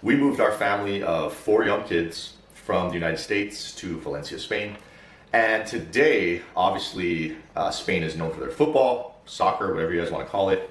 We moved our family of 4 young kids from the United States to Valencia, Spain. And today, obviously, Spain is known for their football, soccer, whatever you guys want to call it.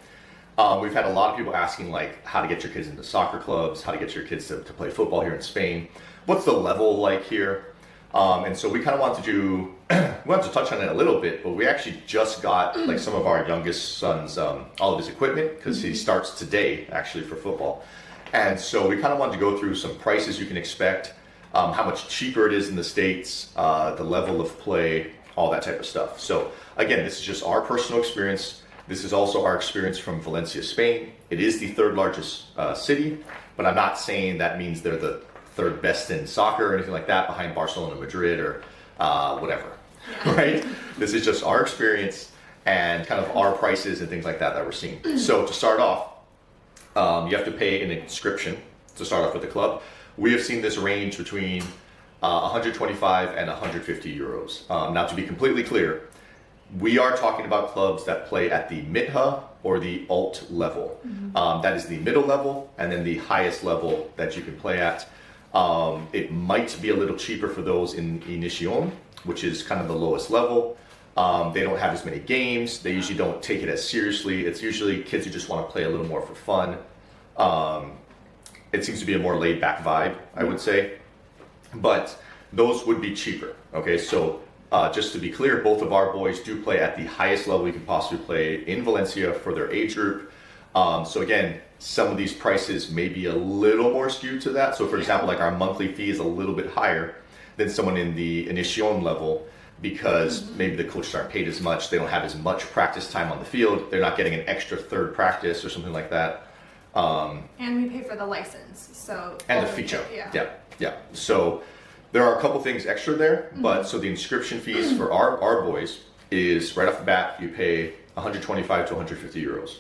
We've had a lot of people asking like how to get your kids into soccer clubs, how to get your kids to play football here in Spain. What's the level like here? And so we kind of wanted to touch on it a little bit, but we actually just got like some of our youngest son's, all of his equipment, because he starts today actually for football. And so we kind of wanted to go through some prices you can expect, how much cheaper it is in the States, the level of play, all that type of stuff. So again, this is just our personal experience. This is also our experience from Valencia, Spain. It is the 3rd largest city, but I'm not saying that means they're the 3rd best in soccer or anything like that behind Barcelona, Madrid, or whatever, right? This is just our experience and kind of our prices and things like that we're seeing. So to start off, you have to pay an inscription to start off with the club. We have seen this range between 125 and 150 euros. Now, to be completely clear, we are talking about clubs that play at the Mitha or the Alt level. That is the middle level and then the highest level that you can play at. It might be a little cheaper for those in Inscription, which is kind of the lowest level. They don't have as many games. They usually don't take it as seriously. It's usually kids who just want to play a little more for fun. It seems to be a more laid back vibe, I would say. But those would be cheaper. Okay, so just to be clear, both of our boys do play at the highest level we can possibly play in Valencia for their age group. So again, some of these prices may be a little more skewed to that. So for example, like our monthly fee is a little bit higher than someone in the Inscription level because maybe the coaches aren't paid as much. They don't have as much practice time on the field. They're not getting an extra 3rd practice or something like that. And we pay for the license, so and the feature. Yeah. So there are a couple things extra there, but so the inscription fees for our boys is right off the bat, you pay 125 to 150 euros.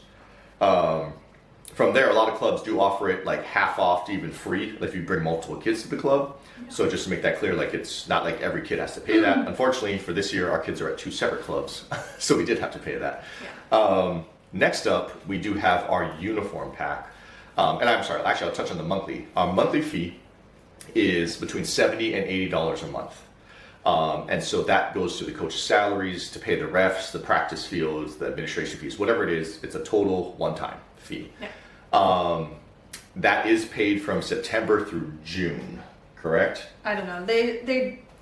From there, a lot of clubs do offer it like half off to even free if you bring multiple kids to the club. So just to make that clear, like it's not like every kid has to pay that. Unfortunately, for this year, our kids are at 2 separate clubs, so we did have to pay that. Next up, we do have our uniform pack. And I'm sorry, actually I'll touch on the monthly. Our monthly fee is between $70 and $80 a month. And so that goes to the coach's salaries, to pay the refs, the practice fields, the administration fees, whatever it is, it's a total one-time fee. That is paid from September through June, correct? I don't know.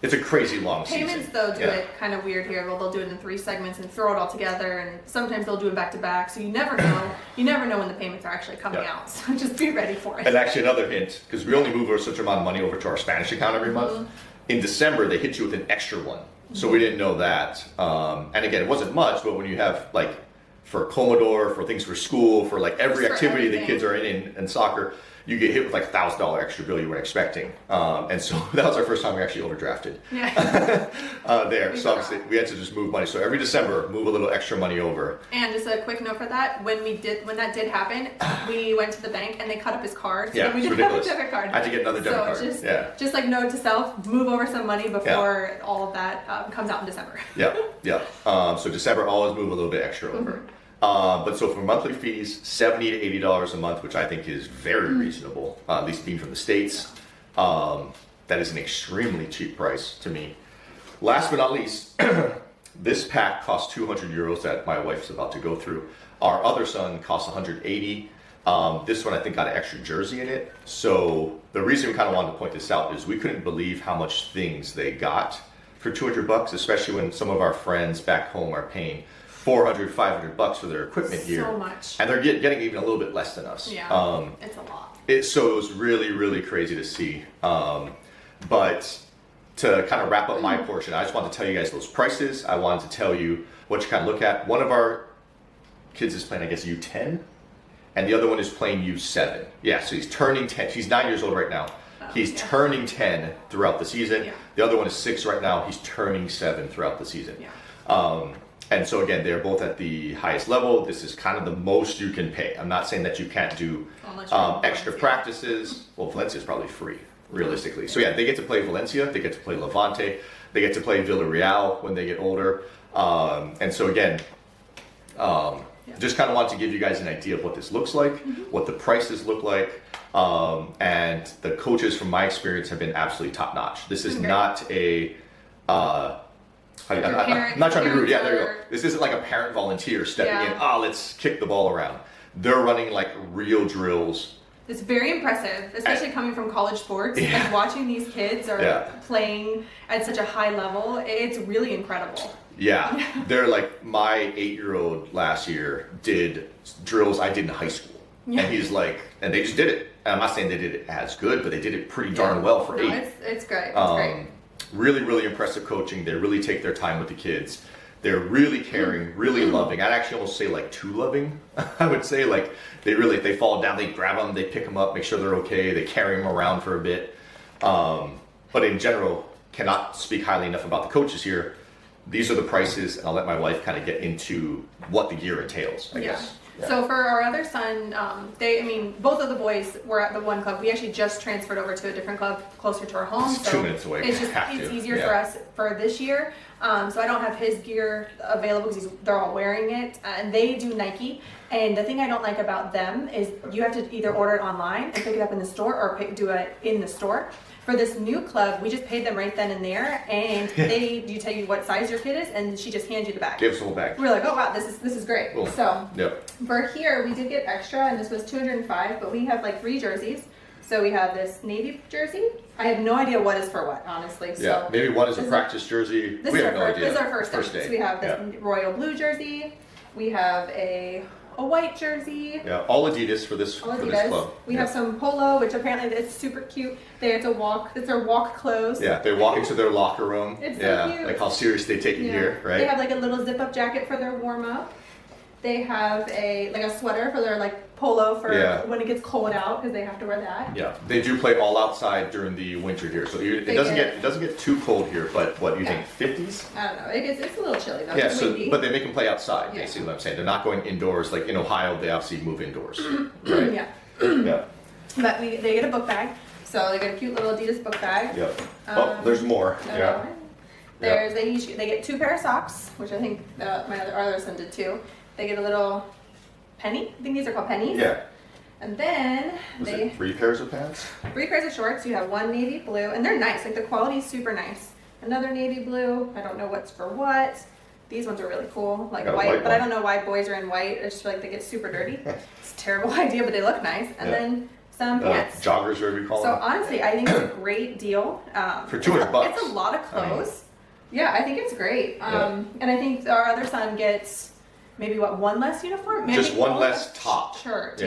It's a crazy long payments season. though do it kind of weird here. Well, they'll do it in 3 segments and throw it all together, and sometimes they'll do it back to back. So you never know. You never know when the payments are actually coming out. So just be ready for it. And actually, another hint, because we only move a certain amount of money over to our Spanish account every month. In December, they hit you with an extra one, so we didn't know that. And again, it wasn't much, but when you have like for Commodore, for things for school, for like every activity the kids are in soccer, you get hit with like $1,000 extra bill you weren't expecting. And so that was our first time we actually overdrafted there. So obviously we had to just move money. So every December, move a little extra money over. And just a quick note for that, when that did happen, we went to the bank and they cut up his card. So we didn't have a debit card. I had to get another debit card. Just like note to self, move over some money before all of that comes out in December. So December, always move a little bit extra over. But so for monthly fees, $70 to $80 a month, which I think is very reasonable, at least being from the States. That is an extremely cheap price to me. Last but not least, this pack costs 200 euros that my wife's about to go through. Our other son costs 180. This one I think got an extra jersey in it. So the reason we kind of wanted to point this out is we couldn't believe how much things they got for 200 bucks, especially when some of our friends back home are paying 400, 500 bucks for their equipment here. So much. And they're getting even a little bit less than us. Yeah, it's a lot. So it was really, really crazy to see. But to kind of wrap up my portion, I just want to tell you guys those prices. I wanted to tell you what you kind of look at. One of our kids is playing, I guess, U10, and the other one is playing U7. Yeah, so he's turning 10. He's 9 years old right now. He's turning 10 throughout the season. The other one is 6 right now. He's turning 7 throughout the season. And so again, they're both at the highest level. This is kind of the most you can pay. I'm not saying that you can't do extra practices. Well, Valencia is probably free, realistically. So yeah, they get to play Valencia, they get to play Levante, they get to play Villarreal when they get older. And so again, just kind of want to give you guys an idea of what this looks like, what the prices look like, and the coaches, from my experience, have been absolutely top notch. This is not a I'm not trying to be rude. Yeah, there you go. This isn't like a parent volunteer stepping in. Let's kick the ball around. They're running like real drills. It's very impressive, especially coming from college sports. And watching these kids are playing at such a high level. It's really incredible. Yeah, they're like, my 8-year-old last year did drills I did in high school. And he's like, and they just did it. And I'm not saying they did it as good, but they did it pretty darn well for 8. It's great. It's great. Really, really impressive coaching. They really take their time with the kids. They're really caring, really loving. I'd actually almost say like too loving. I would say like they fall down, they grab them, they pick them up, make sure they're okay. They carry them around for a bit. But in general, cannot speak highly enough about the coaches here. These are the prices, and I'll let my wife kind of get into what the gear entails, I guess. Yeah. So for our other son, both of the boys were at the one club. We actually just transferred over to a different club closer to our home. It's 2 minutes away. It's easier for us for this year. So I don't have his gear available because they're all wearing it. And they do Nike. And the thing I don't like about them is you have to either order it online and pick it up in the store or do it in the store. For this new club, we just paid them right then and there, and you tell you what size your kid is, and she just hands you the bag. Give us a whole bag. We're like, oh wow, this is great. Cool. So for here, we did get extra, and this was $205, but we have like 3 jerseys. So we have this navy jersey. I have no idea what is for what, honestly. So maybe one is a practice jersey. This we have no idea. This is our first day. So we have this royal blue jersey. We have a white jersey. Yeah, all Adidas for this club. We have some polo, which apparently it's super cute. It's their walk clothes. Yeah, they walk into their locker room. It's so cute. Like how serious they take it here, right? They have like a little zip up jacket for their warm up. They have a sweater for their like polo for when it gets cold out, because they have to wear that. Yeah, they do play all outside during the winter here, so it doesn't get too cold here. But what do you think, 50s? I don't know. It's a little chilly though. Yeah, but they make them play outside. Basically, what I'm saying, they're not going indoors. Like in Ohio, they obviously move indoors, right? Yeah. But they get a book bag, so they get a cute little Adidas book bag. Yep. There's more. They get 2 pair of socks, which I think our other son did too. They get a little penny. I think these are called pennies. Yeah. And then it 3 pairs of pants? 3 pairs of shorts. You have 1 navy blue, and they're nice. Like the quality is super nice. Another navy blue. I don't know what's for what. These ones are really cool, like white. But I don't know why boys are in white. I just feel like they get super dirty. It's a terrible idea, but they look nice. And then some pants. Joggers, whatever you call them. So honestly, I think it's a great deal. For $200. It's a lot of clothes. I think it's great. And I think our other son gets maybe one less uniform? Maybe just one less top. Shirt,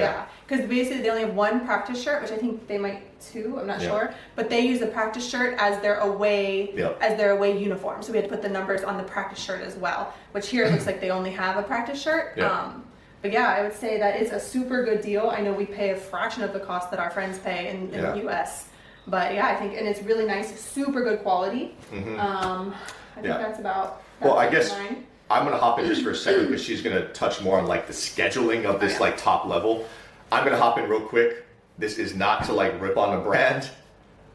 because basically they only have 1 practice shirt, which I think they might 2, I'm not sure. But they use the practice shirt as their away uniform. So we had to put the numbers on the practice shirt as well, which here it looks like they only have a practice shirt. But I would say that it's a super good deal. I know we pay a fraction of the cost that our friends pay in the US. But I think, and it's really nice, super good quality. I think that's about I guess mine. I'm going to hop in just for a second because she's going to touch more on like the scheduling of this like top level. I'm going to hop in real quick. This is not to like rip on a brand.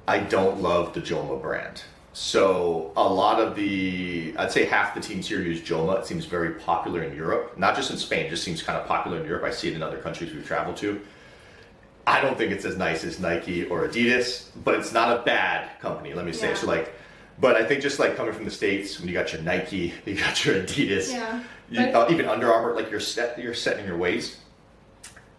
I don't love the Joma brand. So a lot of I'd say half the teams here use Joma. It seems very popular in Europe, not just in Spain, it just seems kind of popular in Europe. I see it in other countries we've traveled to. I don't think it's as nice as Nike or Adidas, but it's not a bad company, let me say. So like, but I think just like coming from the States, when you got your Nike, you got your Adidas, even Under Armour, like you're set in your ways.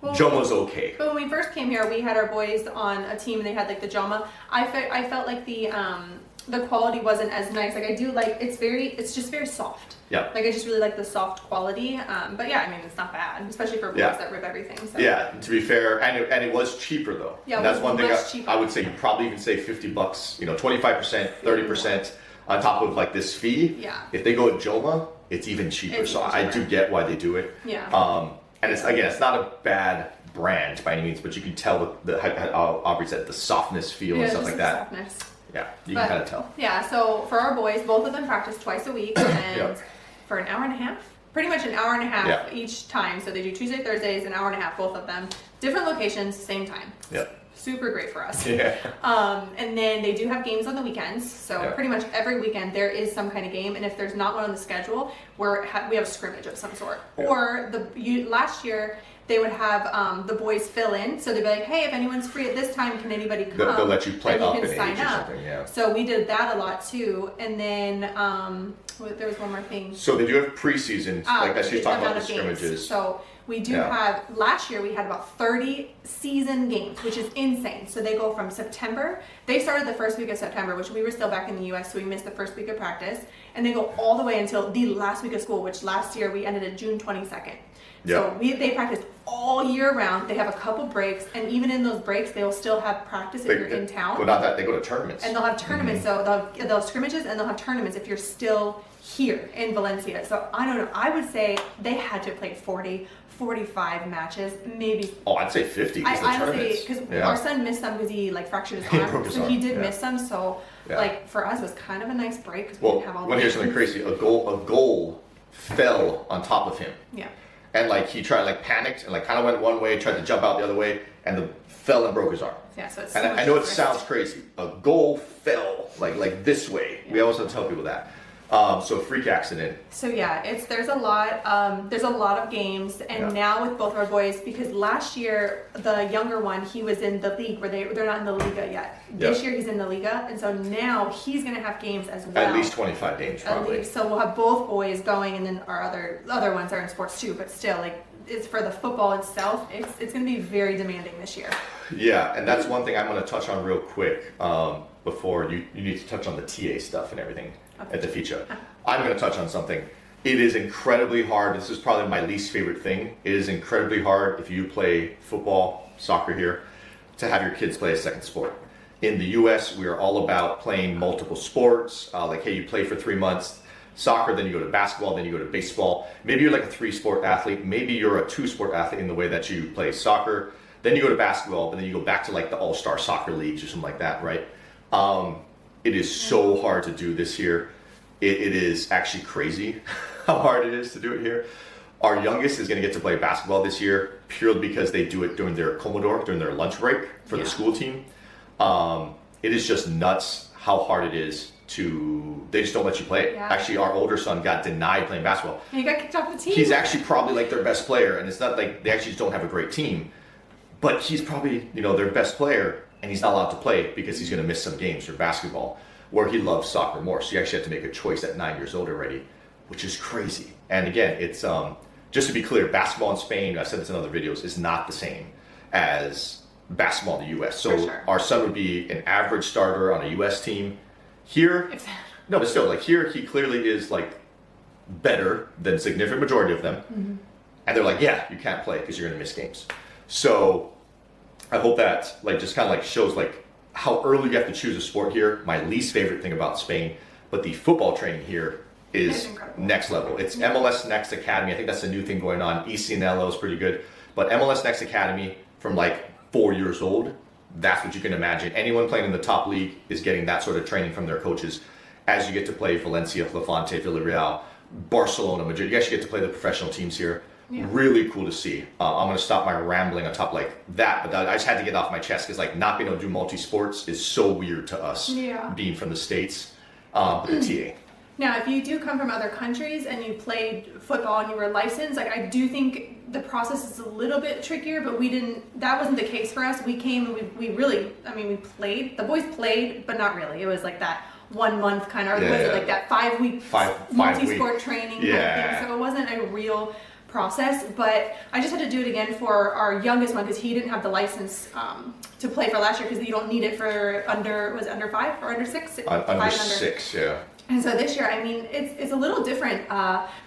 Well, Joma's okay. But when we first came here, we had our boys on a team and they had like the Joma. I felt like the quality wasn't as nice. Like I do like, it's just very soft. Yeah. Like I just really like the soft quality. But it's not bad, especially for boys that rip everything. So. Yeah, to be fair, and it was cheaper though. Yeah, that's one thing I would say. You probably even save $50, 25%, 30% on top of like this fee. Yeah. If they go at Joma, it's even cheaper. I do get why they do it. Yeah. And it's not a bad brand by any means, but you can tell how Aubrey said the softness feel and stuff like that. Softness. Yeah, you can kind of tell. Yeah, so for our boys, both of them practice twice a week and for an hour and a half. Pretty much an hour and a half each time. So they do Tuesday, Thursdays, an hour and a half, both of them. Different locations, same time. Yep. Super great for us. Yeah. And then they do have games on the weekends. So pretty much every weekend there is some kind of game. And if there's not one on the schedule, we have a scrimmage of some sort. Yeah. Or last year they would have the boys fill in. So they'd be like, hey, if anyone's free at this time, can anybody come? They'll let you play and up you can in sign age or up. something, yeah. So we did that a lot too. And then there was one more thing. So they do have preseason, like that she's talking about the scrimmages. Games. So we do have, last year we had about 30 season games, which is insane. So they go from September, they started the first week of September, which we were still back in the US, so we missed the first week of practice. And they go all the way until the last week of school, which last year we ended at June 22nd. So they practice all year round. They have a couple breaks, and even in those breaks, they'll still have practice if you're in town. But not that, they go to tournaments. And they'll have tournaments, so they'll have scrimmages and they'll have tournaments if you're still here in Valencia. So I don't know, I would say they had to play 40, 45 matches, maybe. Oh, I'd say 50 because the tournaments. Because our son missed some because he fractured his arm, so he did miss some. So for us, it was kind of a nice break because we didn't have all. Well, here's something crazy. A goal fell on top of him. Yeah. And he tried panicked and kind of went one way, tried to jump out the other way, and fell and broke his arm. Yeah, so it's. And I know it sounds crazy. A goal fell like this way. Yeah. We always have to tell people that. So freak accident. So there's a lot of games, and now with both our boys, because last year the younger one, he was in the league where they're not in the Liga yet. This year he's in the Liga, and so now he's gonna have games as well. At least 25 games probably. So we'll have both boys going, and then our other ones are in sports too. But still, it's for the football itself. It's gonna be very demanding this year. Yeah, and that's one thing I'm gonna touch on real quick before you need to touch on the TA stuff and everything. At the feature. I'm going to touch on something. It is incredibly hard. This is probably my least favorite thing. It is incredibly hard if you play football, soccer here, to have your kids play a second sport. In the US, we are all about playing multiple sports. Hey, you play for 3 months soccer, then you go to basketball, then you go to baseball. Maybe you're like a 3-sport athlete. Maybe you're a 2-sport athlete in the way that you play soccer. Then you go to basketball, but then you go back to the all-star soccer leagues or something like that, right? It is so hard to do this here. It is actually crazy how hard it is to do it here. Our youngest is going to get to play basketball this year purely because they do it during their Commodore, during their lunch break for the school team. It is just nuts how hard it is they just don't let you play it. Yeah. Actually, our older son got denied playing basketball. He got kicked off the team. He's actually probably their best player, and it's not they actually just don't have a great team. But he's probably, their best player, and he's not allowed to play because he's going to miss some games for basketball, where he loves soccer more. So you actually have to make a choice at 9 years old already, which is crazy. And again, it's just to be clear, basketball in Spain, I've said this in other videos, is not the same as basketball in the US. So our son would be an average starter on a US team. Here, no, but still, here he clearly is better than a significant majority of them. Mm-hmm. And they're yeah, you can't play because you're going to miss games. So I hope that just kind of shows how early you have to choose a sport here. My least favorite thing about Spain, but the football training here is next level. It's MLS Next Academy. I think that's a new thing going on. ECNLO is pretty good, but MLS Next Academy from 4 years old, that's what you can imagine. Anyone playing in the top league is getting that sort of training from their coaches as you get to play Valencia, Levante, Villarreal, Barcelona, Madrid. You actually get to play the professional teams here. Yeah. Really cool to see. I'm going to stop my rambling on top that, but I just had to get off my chest because not being able to do multi-sports is so weird to us, being from the States, but the TA. Now, if you do come from other countries and you played football and you were licensed, I do think the process is a little bit trickier, but that wasn't the case for us. We came and we played, the boys played, but not really. It was that 1 month kind of, that 5 week multi-sport training kind of thing. So it wasn't a real process, but I just had to do it again for our youngest one because he didn't have the license to play for last year because you don't need it for under 5 or under 6? Under 6, yeah. And so this year, it's a little different.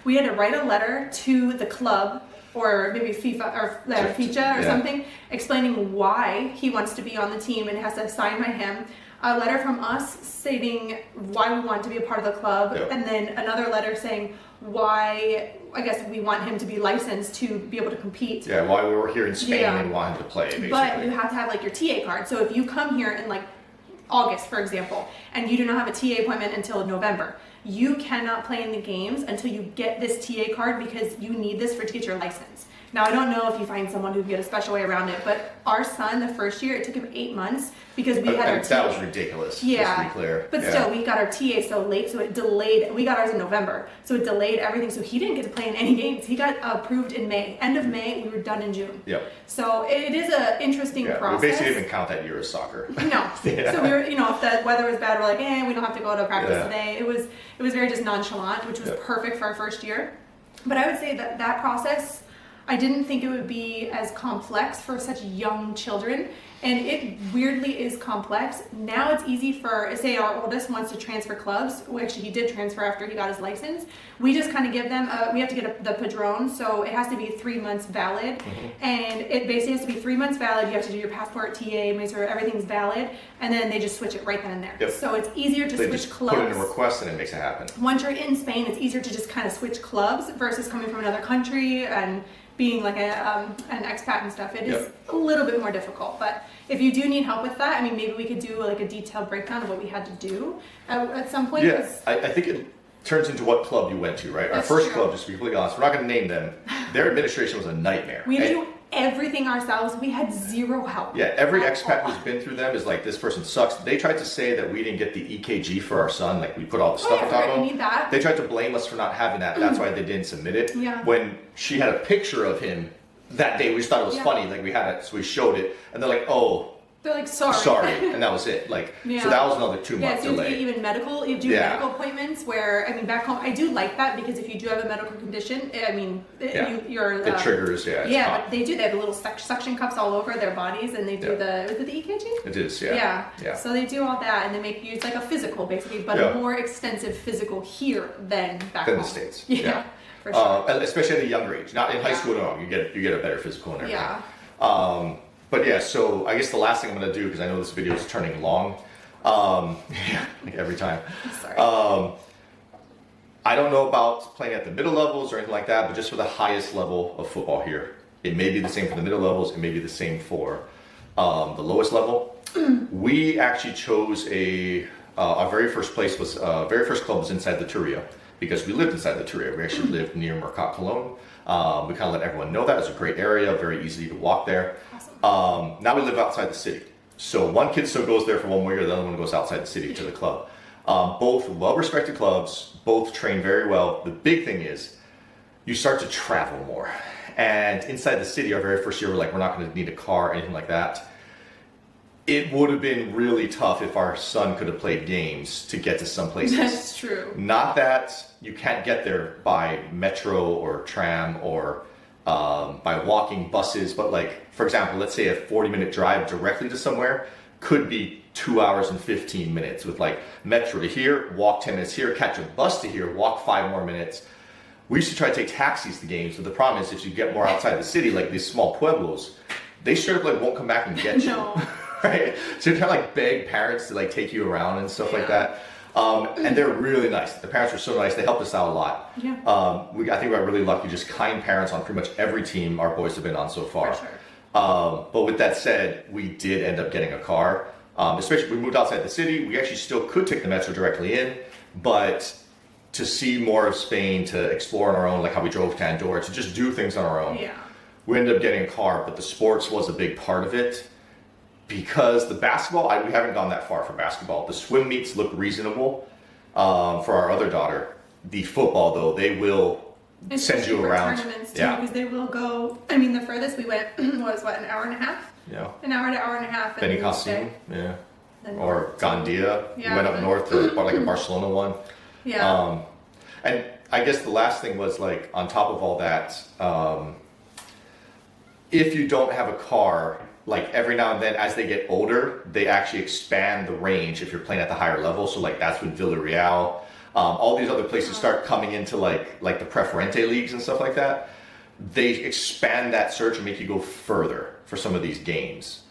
We had to write a letter to the club or maybe FIFA or something, explaining why he wants to be on the team and it has to sign by him. A letter from us stating why we want to be a part of the club, and then another letter saying why we want him to be licensed to be able to compete. Yeah, why we were here in Spain and want him to play, basically. But you have to have your TA card. So if you come here in August, for example, and you do not have a TA appointment until November, you cannot play in the games until you get this TA card because you need this to get your license. Now, I don't know if you find someone who can get a special way around it, but our son, the first year, it took him 8 months because we had our TA. That was ridiculous. Yeah. Just to be clear. But still, we got our TA so late, so it delayed. We got ours in November, so it delayed everything. So he didn't get to play in any games. He got approved in May. End of May, we were done in June. Yep. So it is an interesting process. We basically didn't count that year as soccer. No. So we were, if the weather was bad, we're like, we don't have to go to practice today. It was very just nonchalant, which was perfect for our first year. But I would say that process, I didn't think it would be as complex for such young children, and it weirdly is complex. Now it's easy for, say our oldest wants to transfer clubs, actually he did transfer after he got his license. We just kind of give them, we have to get the padrone, so it has to be 3 months valid, and it basically has to be 3 months valid. You have to do your passport, TA, make sure everything's valid, and then they just switch it right then and there. Yep. So it's easier to switch clubs. Put in a request and it makes it happen. Once you're in Spain, it's easier to just kind of switch clubs versus coming from another country and being like an expat and stuff. It is a little bit more difficult, but if you do need help with that, I mean, maybe we could do like a detailed breakdown of what we had to do at some point. Yeah, I think it turns into what club you went to, right? Our first club, just to be completely honest, we're not going to name them. Their administration was a nightmare. We had to do everything ourselves. We had zero help. Yeah, every expat who's been through them is like, this person sucks. They tried to say that we didn't get the EKG for our son, like we put all the stuff on top of him. They tried to blame us for not having that. That's why they didn't submit it. Yeah. When she had a picture of him that day, we just thought it was funny. Like we had it, so we showed it, and they're like, they're like, sorry. And that was it. Like, so that was another 2 months delay. Yeah, even medical, you do medical appointments where, I mean, back home, I do like that because if you do have a medical condition, I mean, you're... It triggers, but they have the little suction cups all over their bodies, and they do was it the EKG? It is, yeah. So they do all that, and they make you, it's like a physical, basically, but a more extensive physical here than back home. Than the States. Yeah. For sure. Especially at a younger age. Not in high school, no. You get a better physical and everything. Yeah. But yeah, so I guess the last thing I'm going to do, because I know this video is turning long, like every time. Sorry. I don't know about playing at the middle levels or anything like that, but just for the highest level of football here. It may be the same for the middle levels, it may be the same for the lowest level. We actually chose our very first place was, very first club was inside the Turia, because we lived inside the Turia. We actually lived near Mercat Cologne. We kind of let everyone know that. It's a great area, very easy to walk there. Awesome. Now we live outside the city. So one kid still goes there for 1 more year, the other one goes outside the city to the club. Both well-respected clubs, both train very well. The big thing is you start to travel more. And inside the city, our very first year, we're like, we're not going to need a car or anything like that. It would have been really tough if our son could have played games to get to some places. That's true. Not that you can't get there by metro or tram or by walking, buses, but like, for example, let's say a 40-minute drive directly to somewhere could be 2 hours and 15 minutes with like metro to here, walk 10 minutes here, catch a bus to here, walk 5 more minutes. We used to try to take taxis to games, but the problem is if you get more outside the city, like these small pueblos, they straight up like won't come back and get you. No. Right? So you're trying to like beg parents to like take you around and stuff like that. And they're really nice. The parents were so nice. They helped us out a lot. Yeah. I think we got really lucky. Just kind parents on pretty much every team our boys have been on so far. For sure. But with that said, we did end up getting a car. Especially we moved outside the city. We actually still could take the metro directly in, but to see more of Spain, to explore on our own, like how we drove to Andorra, to just do things on our own. Yeah. We ended up getting a car, but the sports was a big part of it. Because the basketball, we haven't gone that far for basketball. The swim meets look reasonable for our other daughter. The football, though, they will send you around. Tournaments too, because they will go. I mean, the furthest we went was an hour and a half. Yeah. An hour to hour and a half. Benicassim, yeah. Or Gandia. Yeah, we went up north to like a Barcelona one. Yeah. And I guess the last thing was like on top of all that, if you don't have a car, like every now and then as they get older, they actually expand the range if you're playing at the higher level. So like that's when Villarreal, all these other places start coming into like the Preferente leagues and stuff like that. They expand that search and make you go further for some of these games.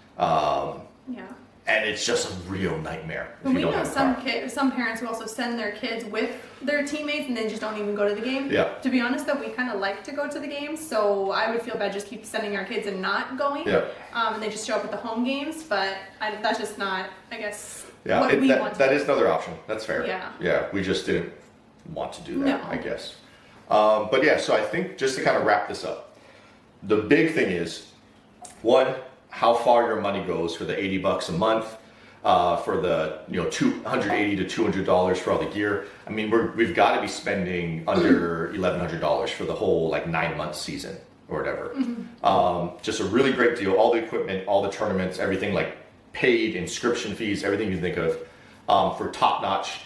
And it's just a real nightmare. But we know some parents who also send their kids with their teammates and then just don't even go to the game. Yeah. To be honest, though, we kind of like to go to the games, so I would feel bad just keep sending our kids and not going. Yeah. And they just show up at the home games, but that's just not, I guess, what we want to do. That is another option. That's fair. Yeah. Yeah, we just didn't want to do that, No. I guess. But yeah, so I think just to kind of wrap this up, the big thing is, one, how far your money goes for the $80 a month, for the $280 to $200 for all the gear. I mean, we've got to be spending under $1,100 for the whole like 9-month season or whatever. Just a really great deal. All the equipment, all the tournaments, everything, like paid inscription fees, everything you think of, for top-notch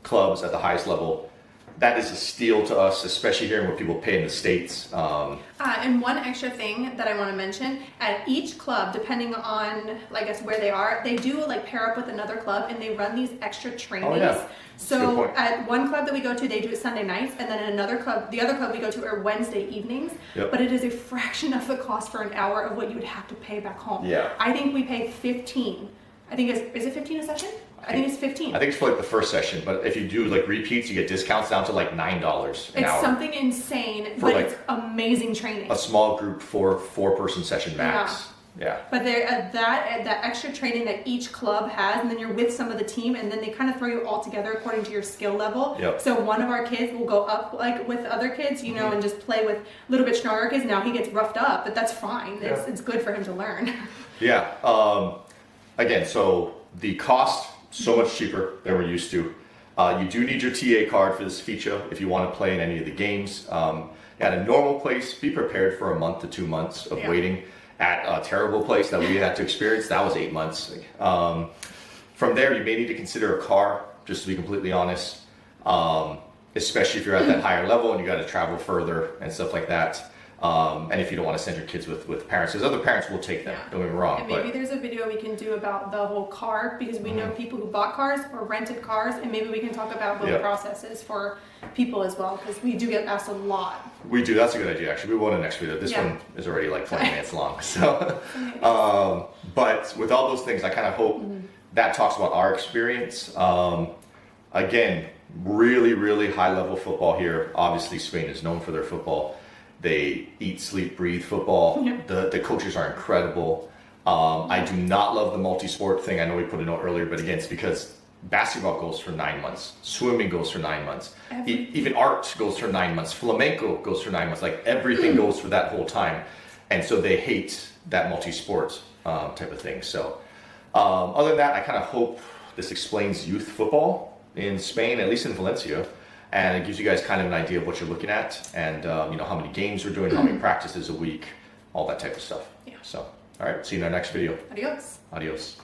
clubs at the highest level. That is a steal to us, especially hearing what people pay in the States. And one extra thing that I want to mention, at each club, depending on, I guess, where they are, they do like pair up with another club and they run these extra trainings. Oh, yeah. So at one club that we go to, they do it Sunday nights, and then at another club, the other club we go to are Wednesday evenings. Yep. But it is a fraction of the cost for an hour of what you would have to pay back home. Yeah. I think we pay 15. I think is it 15 a session? I think it's 15. I think it's for like the first session, but if you do like repeats, you get discounts down to like $9 an hour. It's something insane, For but like it's amazing training. A small group, four-person session max. Yeah. But there, that extra training that each club has, and then you're with some of the team, and then they kind of throw you all together according to your skill level. Yep. So one of our kids will go up like with other kids, and just play with a little bit stronger kids. Now he gets roughed up, but that's fine. It's good for him to learn. Yeah. Again, so the cost, so much cheaper than we're used to. You do need your TA card for this feature if you want to play in any of the games. At a normal place, be prepared for a month to 2 months of waiting. At a terrible place that we had to experience, that was 8 months. From there, you may need to consider a car, just to be completely honest, especially if you're at that higher level and you got to travel further and stuff like that. And if you don't want to send your kids with parents, because other parents will take them, don't get me wrong. And maybe there's a video we can do about the whole car, because we know people who bought cars or rented cars, and maybe we can talk about what the process is for people as well, because we do get asked a lot. We do. That's a good idea, actually. We will in the next video. This one is already like 20 minutes long. So, but with all those things, I kind of hope that talks about our experience. Again, really, really high level football here. Obviously, Spain is known for their football. They eat, sleep, breathe football. The coaches are incredible. I do not love the multi-sport thing. I know we put a note earlier, but again, it's because basketball goes for 9 months. Swimming goes for 9 months. Even art goes for 9 months. Flamenco goes for 9 months. Like everything goes for that whole time. And so they hate that multi-sport type of thing. So other than that, I kind of hope this explains youth football in Spain, at least in Valencia. And it gives you guys kind of an idea of what you're looking at, and how many games we're doing, how many practices a week, all that type of stuff. So, all right, see you in our next video. Adios. Adios.